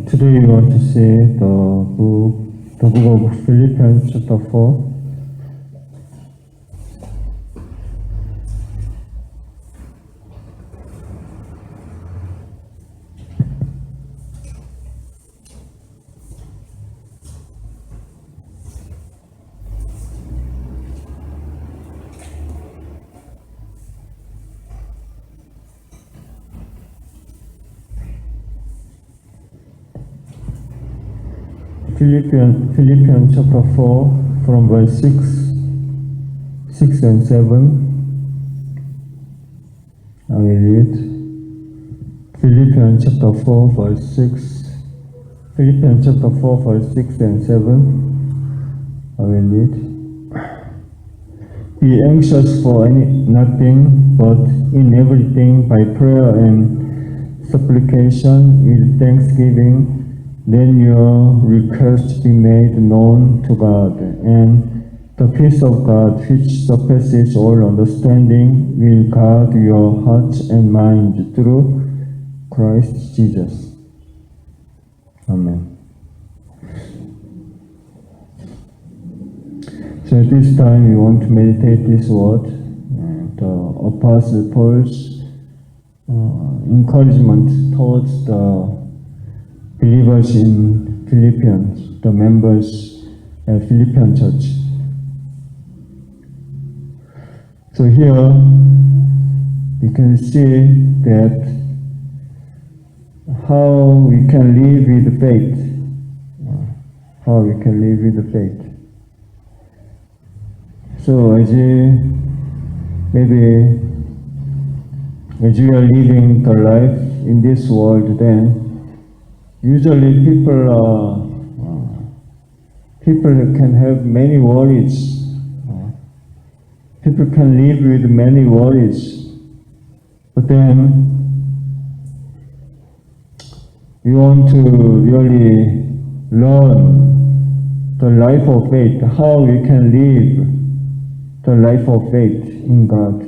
Today we want to see the book of Philippians chapter 4. Philippians chapter 4 from verse 6 and 7. I will read Philippians chapter 4 verse 6. Philippians chapter 4 verse 6 and 7. I will read. Be anxious for nothing, but in everything by prayer and supplication with thanksgiving, then your request be made known to God, and the peace of God, which surpasses all understanding, will guard your hearts and minds through Christ Jesus. Amen. So at this time we want to meditate this word, the Apostle Paul's encouragement towards the believers in Philippians, the members at Philippian church. So here you can see that how we can live with faith. How we can live with faith. So as we are living the life in this world, then usually people can have many worries. People can live with many worries. But then we want to really learn the life of faith, how we can live the life of faith in God.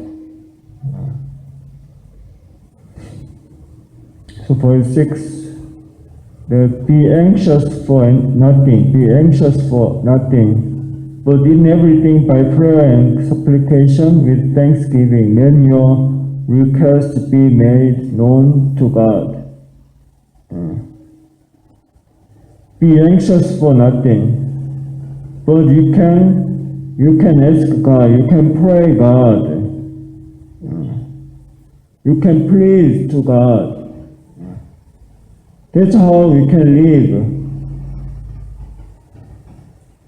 So verse 6, be anxious for nothing, but in everything by prayer and supplication with thanksgiving, then your request be made known to God. Be anxious for nothing, but you can ask God, you can pray God, you can plead to God. That's how we can live.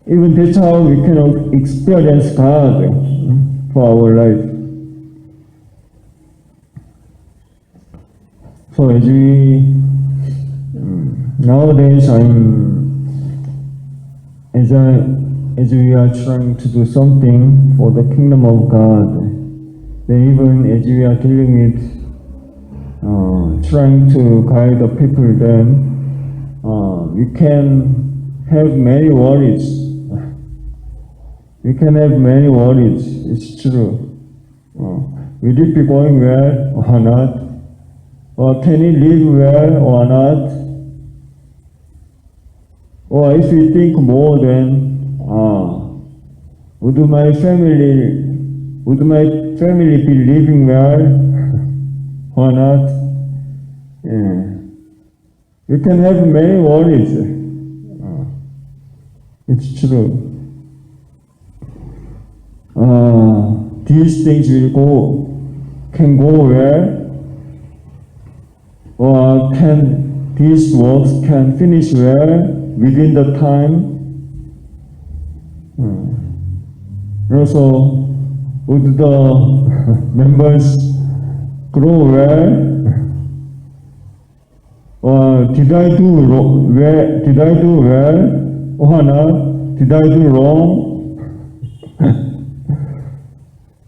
Even that's how we can experience God for our life. So as we are trying to do something for the kingdom of God, then even as we are dealing with trying to guide the people, then we can have many worries. We can have many worries, it's true. Will it be going well or not? Or can it live well or not? Or if we think more, then would my family be living well or not? You can have many worries. It's true. These things can go well, or these works can finish well within the time. Also, would the members grow well? Or did I do well or not? Did I do wrong?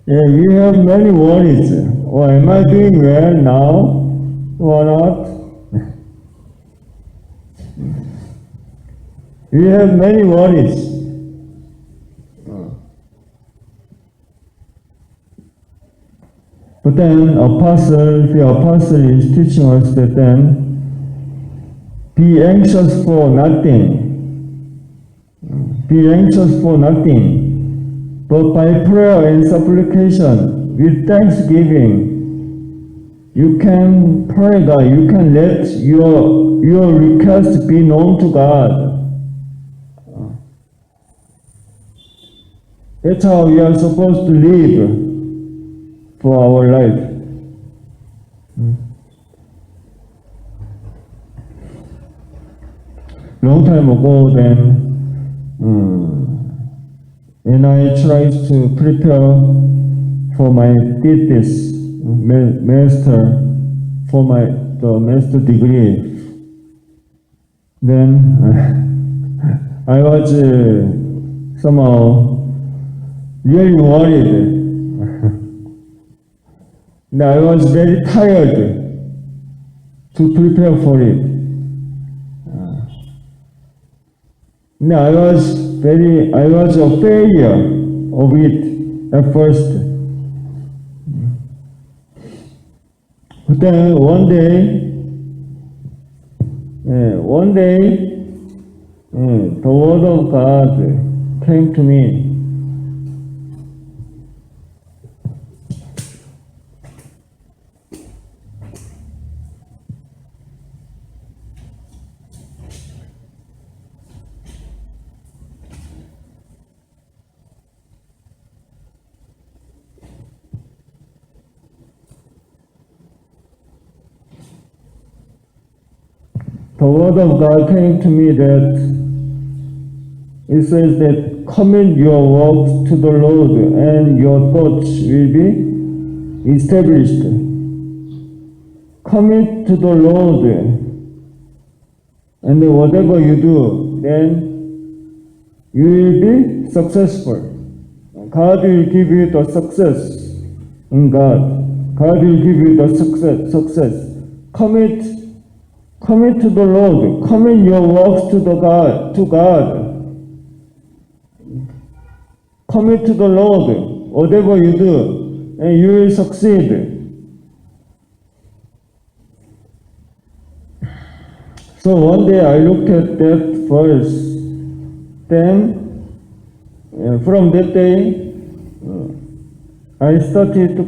Yeah, we have many worries. Or am I doing well now or not? We have many worries. But then the apostle is teaching us that then Be anxious for nothing. Be anxious for nothing, but by prayer and supplication, with thanksgiving, you can pray God, you can let your request be known to God. That's how we are supposed to live for our life. Long time ago then, when I tried to prepare for my thesis, master, for the master degree, then I was somehow really worried. And I was very tired to prepare for it. And I was a failure of it at first. But then one day, the word of God came to me. The word of God came to me that it says that commit your works to the Lord and your thoughts will be established. Commit to the Lord, and whatever you do, then you will be successful. God will give you the success in God. God will give you the success. Commit to the Lord. Commit your works to God. Commit to the Lord. Whatever you do, and you will succeed. So one day I looked at that verse. Then, from that day, I started to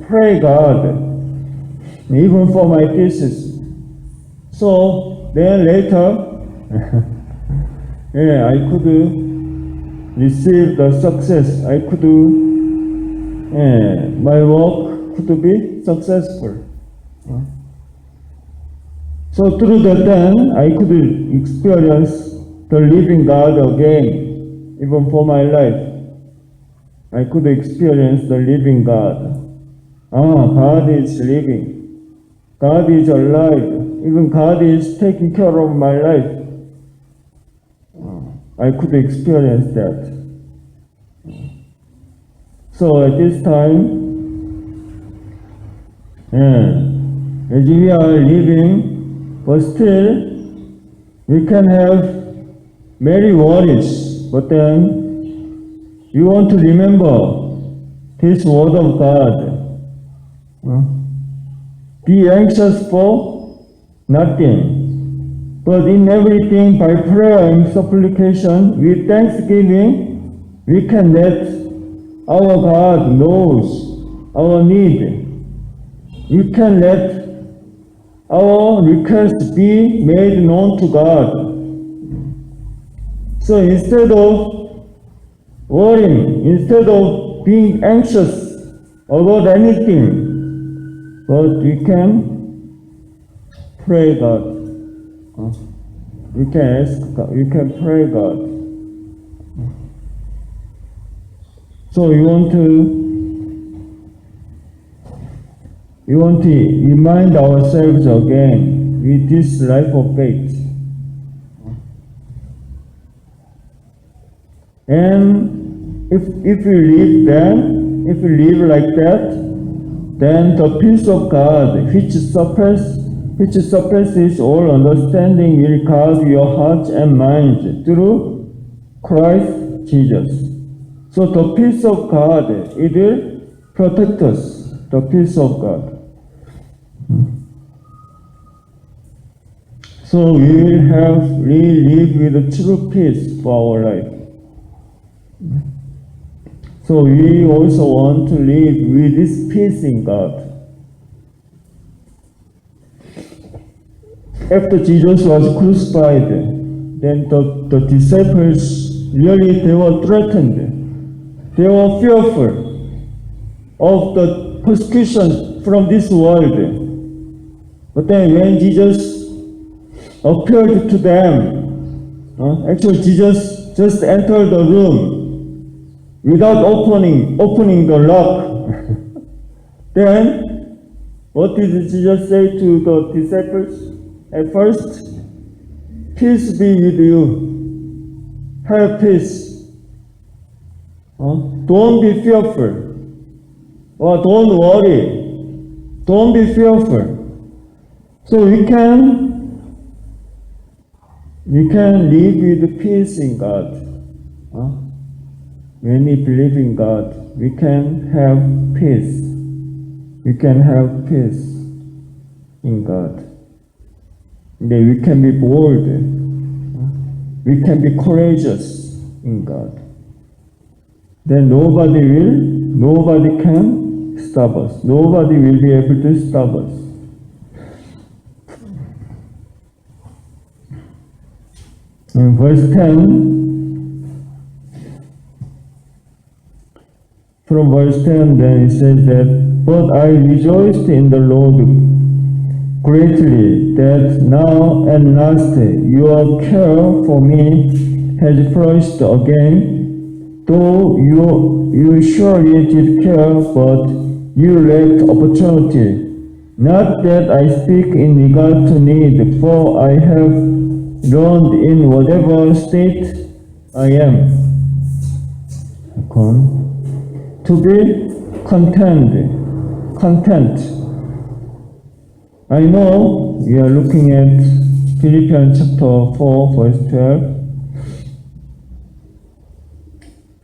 pray God, even for my thesis. So then later, I could receive the success. I could, my work could be successful. So through that then, I could experience the living God again, even for my life. I could experience the living God. God is living. God is alive. Even God is taking care of my life. I could experience that. So at this time, as we are living, but still we can have many worries, but then you want to remember this word of God. Be anxious for nothing, but in everything by prayer and supplication with thanksgiving, we can let our God knows our need. We can let our request be made known to God. So instead of worrying, instead of being anxious about anything, but we can pray God. We can ask God. We can pray God. So we want to remind ourselves again with this life of faith. And if we live like that, then the peace of God, which surpasses all understanding, will guard your hearts and minds through Christ Jesus. So the peace of God, it will protect us, the peace of God. So we will live with true peace for our life. So we also want to live with this peace in God. After Jesus was crucified, then the disciples really they were threatened. They were fearful of the persecution from this world. But then when Jesus appeared to them, actually Jesus just entered the room without opening the lock. Then what did Jesus say to the disciples? At first, peace be with you. Have peace. Don't be fearful. Or don't worry. Don't be fearful. So we can live with peace in God. When we believe in God, we can have peace. We can have peace in God. Then we can be bold. We can be courageous in God. Then nobody can stop us. Nobody will be able to stop us. In verse 10, from verse 10, then it says that, but I rejoiced in the Lord greatly that now at last your care for me has flourished again, though you surely did care, but you lacked opportunity. Not that I speak in regard to need, for I have learned in whatever state I am to be content. I know we are looking at Philippians chapter 4, verse 12.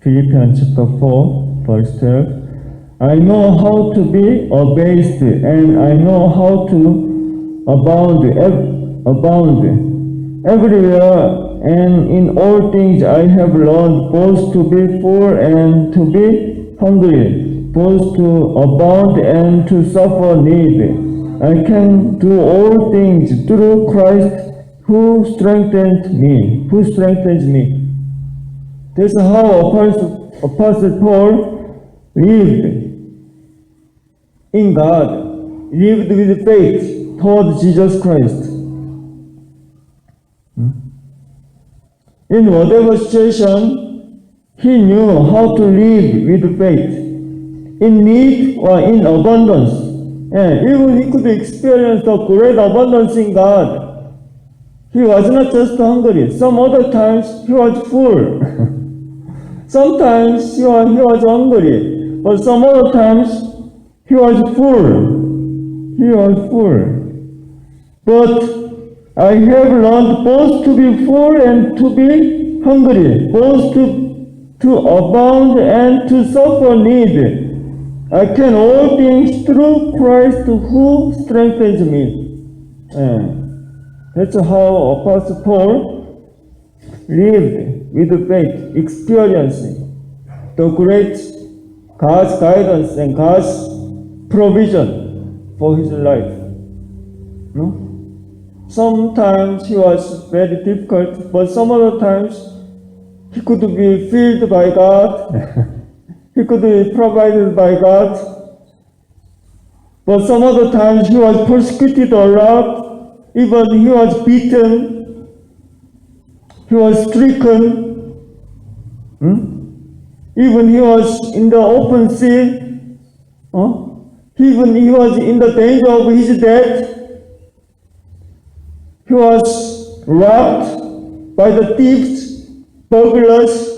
Philippians chapter 4, verse 12. I know how to be abased, and I know how to abound everywhere, and in all things I have learned both to be full and to be hungry, both to abound and to suffer need. I can do all things through Christ who strengthens me. That's how Apostle Paul lived in God, lived with faith toward Jesus Christ. In whatever situation, he knew how to live with faith, in need or in abundance. And even he could experience the great abundance in God. He was not just hungry. Some other times he was full. Sometimes he was hungry, but some other times he was full. But I have learned both to be full and to be hungry, both to abound and to suffer need. I can all things through Christ who strengthens me. That's how Apostle Paul lived with faith, experiencing the great God's guidance and God's provision for his life. No? Sometimes he was very difficult, but some other times he could be filled by God. He could be provided by God. But some other times he was persecuted a lot. Even he was beaten. He was stricken. Even he was in the open sea. Even he was in the danger of his death. He was robbed by the thieves, burglars,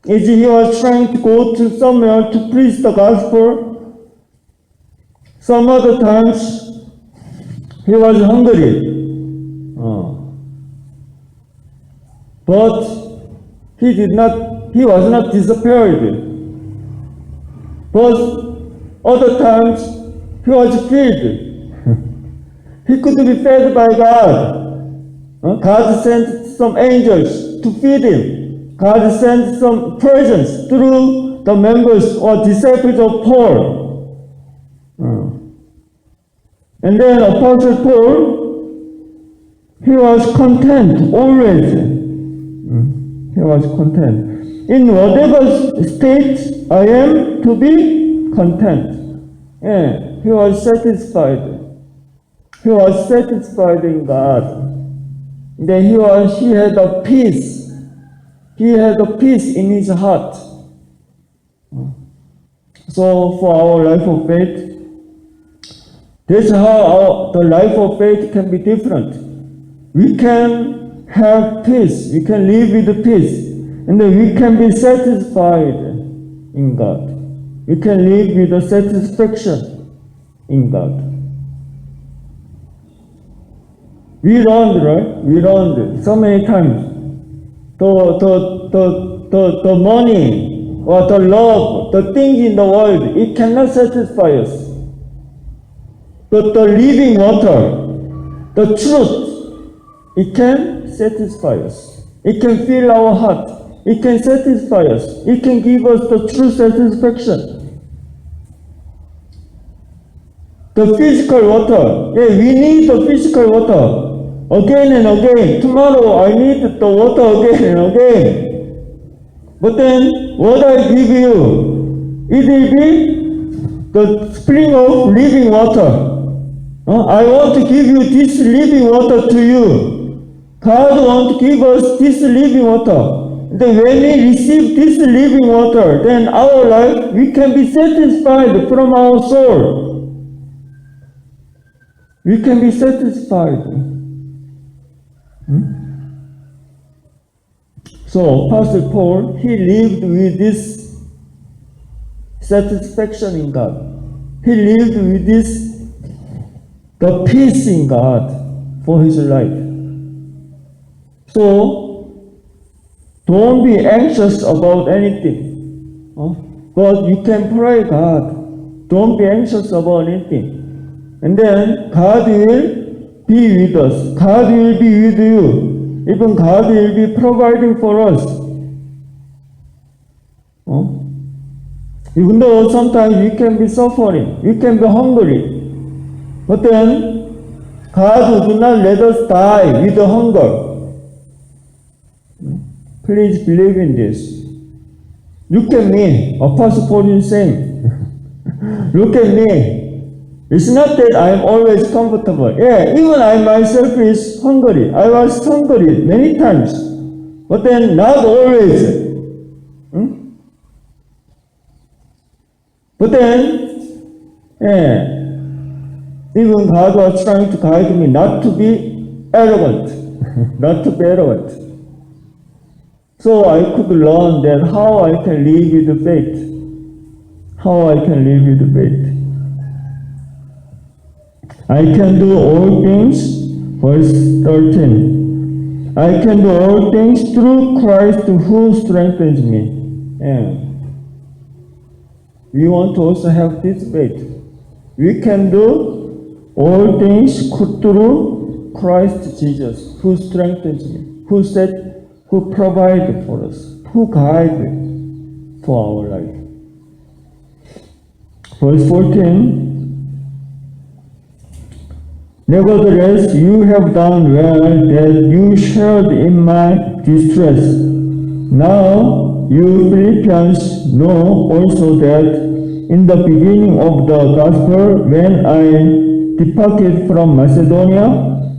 as he was trying to go to somewhere to preach the gospel. Some other times he was hungry. But he was not disappeared. But other times he was filled. He could be fed by God. God sent some angels to feed him. God sent some presents through the members or disciples of Paul. And then Apostle Paul, he was content always. He was content. In whatever state I am to be content. Yeah, he was satisfied. He was satisfied in God. Then he had a peace. He had a peace in his heart. So for our life of faith, that's how the life of faith can be different. We can have peace. We can live with peace. And then we can be satisfied in God. We can live with a satisfaction in God. We learned, right? We learned so many times. The money or the love, the things in the world, it cannot satisfy us. But the living water, the truth, it can satisfy us. It can fill our heart. It can satisfy us. It can give us the true satisfaction. The physical water, yeah, we need the physical water. Again and again. Tomorrow I need the water again and again. But then what I give you, it will be the spring of living water. I want to give you this living water to you. God wants to give us this living water. Then when we receive this living water, then our life, we can be satisfied from our soul. We can be satisfied. So Apostle Paul, he lived with this satisfaction in God. He lived with the peace in God for his life. So don't be anxious about anything. But you can pray God. Don't be anxious about anything. And then God will be with us. God will be with you. Even God will be providing for us. Even though sometimes we can be suffering, we can be hungry. But then God will not let us die with the hunger. Please believe in this. Look at me. Apostle Paul is saying, look at me. It's not that I'm always comfortable. Yeah, even I myself is hungry. I was hungry many times. But then not always. But then, yeah, even God was trying to guide me not to be arrogant. Not to be arrogant. So I could learn that how I can live with the faith. How I can live with the faith. I can do all things, verse 13. I can do all things through Christ who strengthens me. Yeah. We want to also have this faith. We can do all things through Christ Jesus, who strengthens me, who provides for us, who guides for our life. Verse 14. Nevertheless, you have done well that you shared in my distress. Now, you Philippians know also that in the beginning of the gospel, when I departed from Macedonia,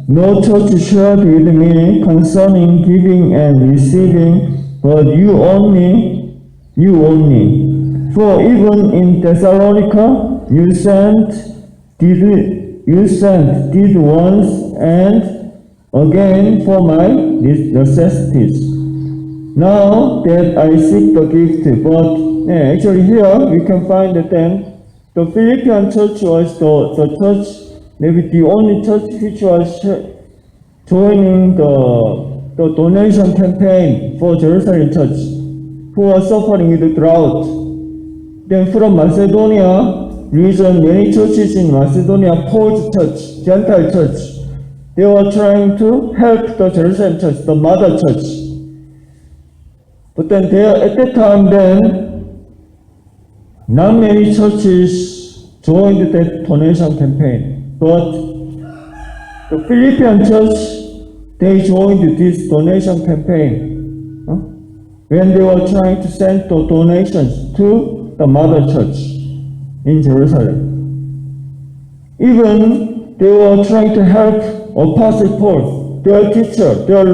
no church shared with me concerning giving and receiving, but you only. For even in Thessalonica, you did once and again for my necessities. Now that I seek the gift, but actually here we can find that then the Philippian church was the church, maybe the only church which was joining the donation campaign for Jerusalem church, who was suffering with drought. Then from Macedonia, reason many churches in Macedonia, Paul's church, Gentile church, they were trying to help the Jerusalem church, the mother church. But then there, at that time then, not many churches joined that donation campaign. But the Philippian church, they joined this donation campaign when they were trying to send the donations to the mother church in Jerusalem. Even they were trying to help Apostle Paul, their teacher, their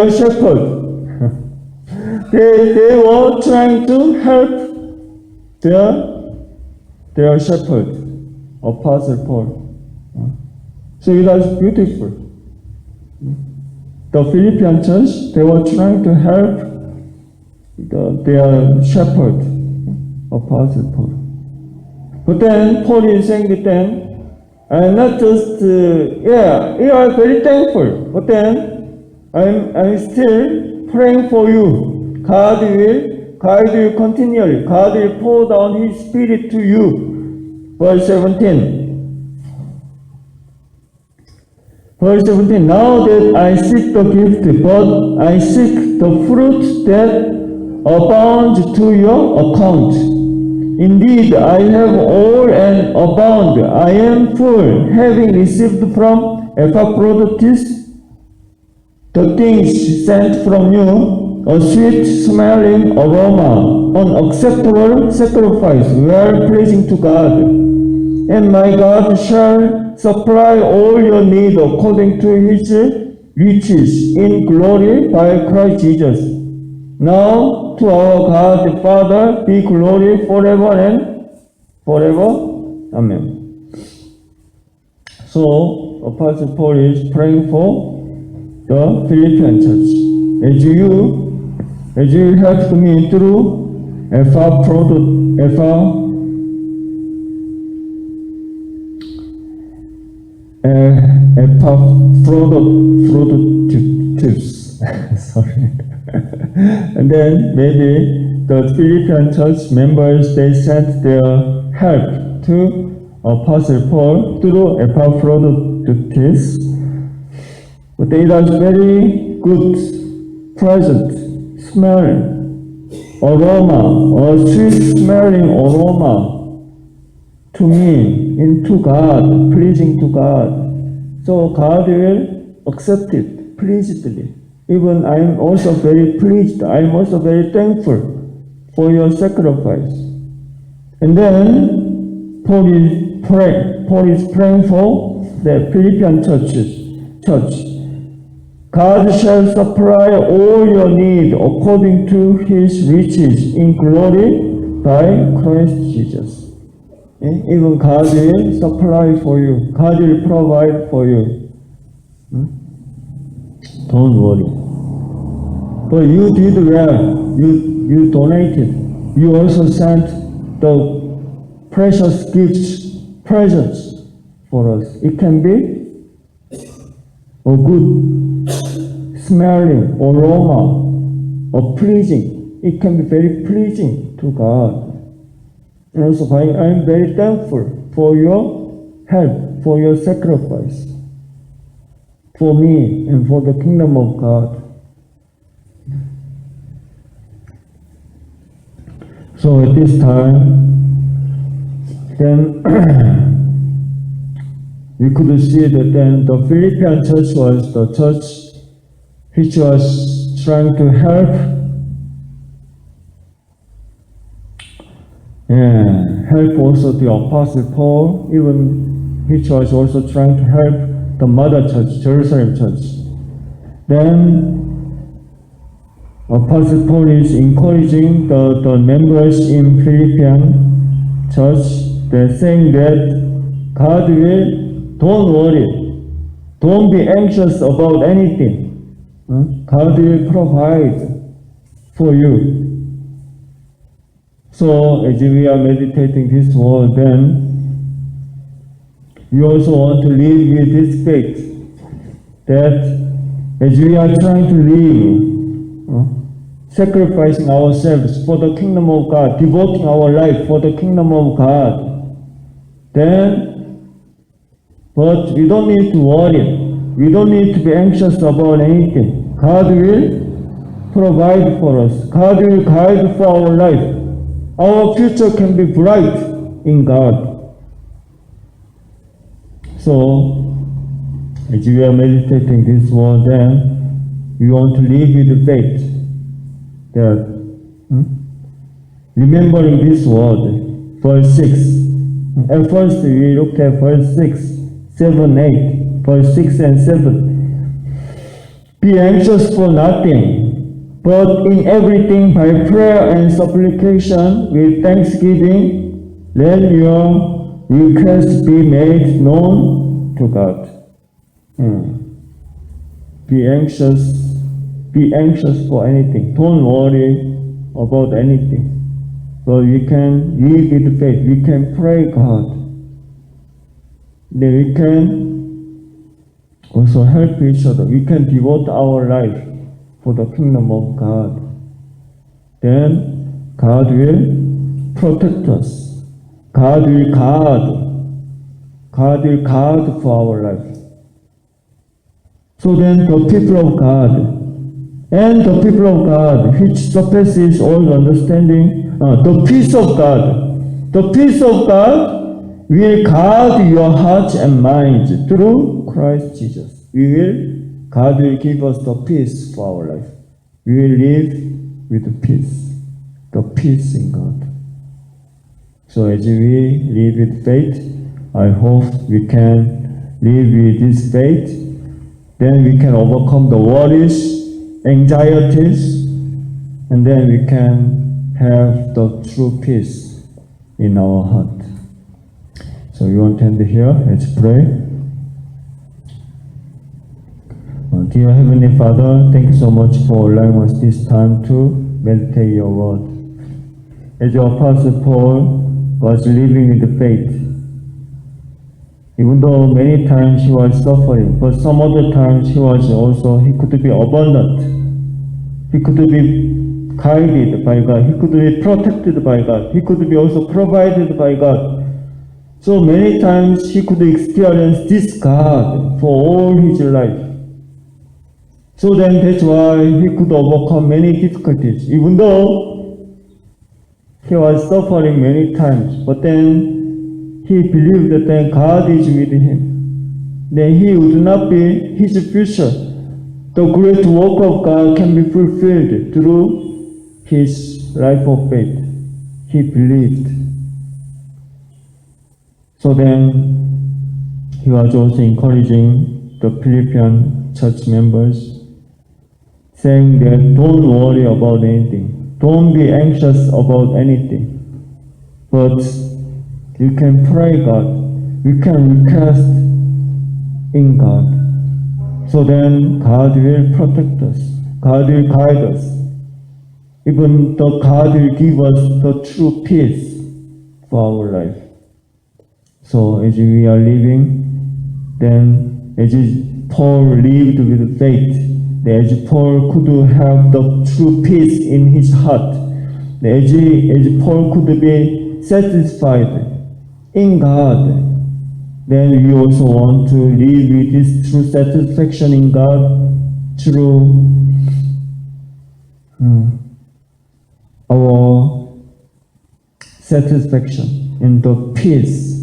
shepherd. they were trying to help their shepherd, Apostle Paul. So it was beautiful. The Philippian church, they were trying to help their shepherd, Apostle Paul. But then Paul is saying to them, I'm not just, we are very thankful, but then I'm still praying for you. God will guide you continually. God will pour down His Spirit to you. Verse 17. Verse 17, now that I seek the gift, but I seek the fruit that abounds to your account. Indeed, I have all and abound. I am full, having received from Epaphroditus the things sent from you, a sweet-smelling aroma, an acceptable sacrifice, well-pleasing to God. And my God shall supply all your need according to His riches in glory by Christ Jesus. Now to our God the Father be glory forever and forever. Amen. So Apostle Paul is praying for the Philippian church. As you helped me through Epaphroditus. Sorry. And then maybe the Philippian church members, they sent their help to Apostle Paul through Epaphroditus. But it was very good, pleasant, smelling aroma, a sweet smelling aroma to me, into God, pleasing to God. So God will accept it pleasedly. Even I am also very pleased, I am also very thankful for your sacrifice. And then Paul is praying for the Philippian church. God shall supply all your need according to His riches in glory by Christ Jesus. Even God will supply for you. God will provide for you. Don't worry. But you did well. You donated. You also sent the precious gifts, presents for us. It can be a good smelling aroma, or pleasing. It can be very pleasing to God. And also, I am very thankful for your help, for your sacrifice, for me and for the kingdom of God. So at this time, then we could see that then the Philippian church was the church which was trying to help also the Apostle Paul, even which was also trying to help the mother church, Jerusalem church. Then Apostle Paul is encouraging the members in Philippian church. They're saying that God will, don't worry, don't be anxious about anything. God will provide for you. So as we are meditating this word, then we also want to live with this faith that as we are trying to live sacrificing ourselves for the kingdom of God, devoting our life for the kingdom of God, but we don't need to worry. We don't need to be anxious about anything. God will provide for us. God will guide for our life. Our future can be bright in God. So, as we are meditating this word, then we want to live with faith. That remembering this word, verse 6. At first, we looked at verse 6, 7, 8. Verse 6 and 7. Be anxious for nothing, but in everything by prayer and supplication with thanksgiving, let your requests be made known to God. Be anxious for anything. Don't worry about anything. So we can live with faith. We can pray God. Then we can also help each other. We can devote our life for the kingdom of God. Then God will protect us. God will guard for our life. So then the people of God, which surpasses all understanding, the peace of God will guard your hearts and minds through Christ Jesus. God will give us the peace for our life. We will live with the peace in God. So as we live with faith, I hope we can live with this faith. Then we can overcome the worries, anxieties, and then we can have the true peace in our heart. So we want to end here. Let's pray. Dear Heavenly Father, thank you so much for allowing us this time to meditate your word. As your Apostle Paul was living with the faith, even though many times he was suffering, but some other times he could be abundant. He could be guided by God. He could be protected by God. He could be also provided by God. So many times he could experience this God for all his life. So then that's why he could overcome many difficulties, even though he was suffering many times. But then he believed that then God is with him. Then he would not be his future. The great work of God can be fulfilled through his life of faith. He believed. So then he was also encouraging the Philippian church members, saying that don't worry about anything. Don't be anxious about anything. But you can pray God. You can request in God. So then God will protect us. God will guide us. Even though God will give us the true peace for our life. So as we are living, then as Paul lived with faith, as Paul could have the true peace in his heart, as Paul could be satisfied in God, then we also want to live with this true satisfaction in God through our satisfaction in the peace.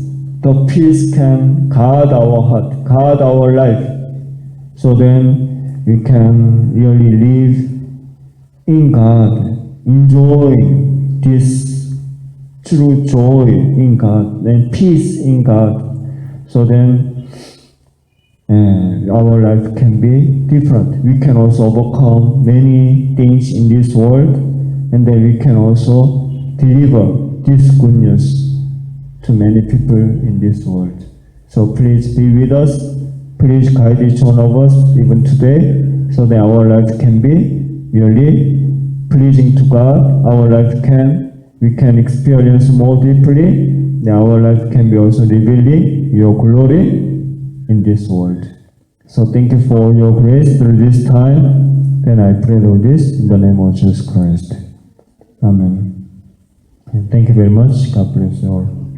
The peace can guard our heart, guard our life. So then we can really live in God, enjoying this true joy in God and peace in God. So then our life can be different. We can also overcome many things in this world, and then we can also deliver this good news to many people in this world. So please be with us. Please guide each one of us even today, so that our life can be really pleasing to God. We can experience more deeply. Our life can be also revealing your glory in this world. So thank you for your grace through this time. Then I pray all this in the name of Jesus Christ. Amen. Thank you very much. God bless you all.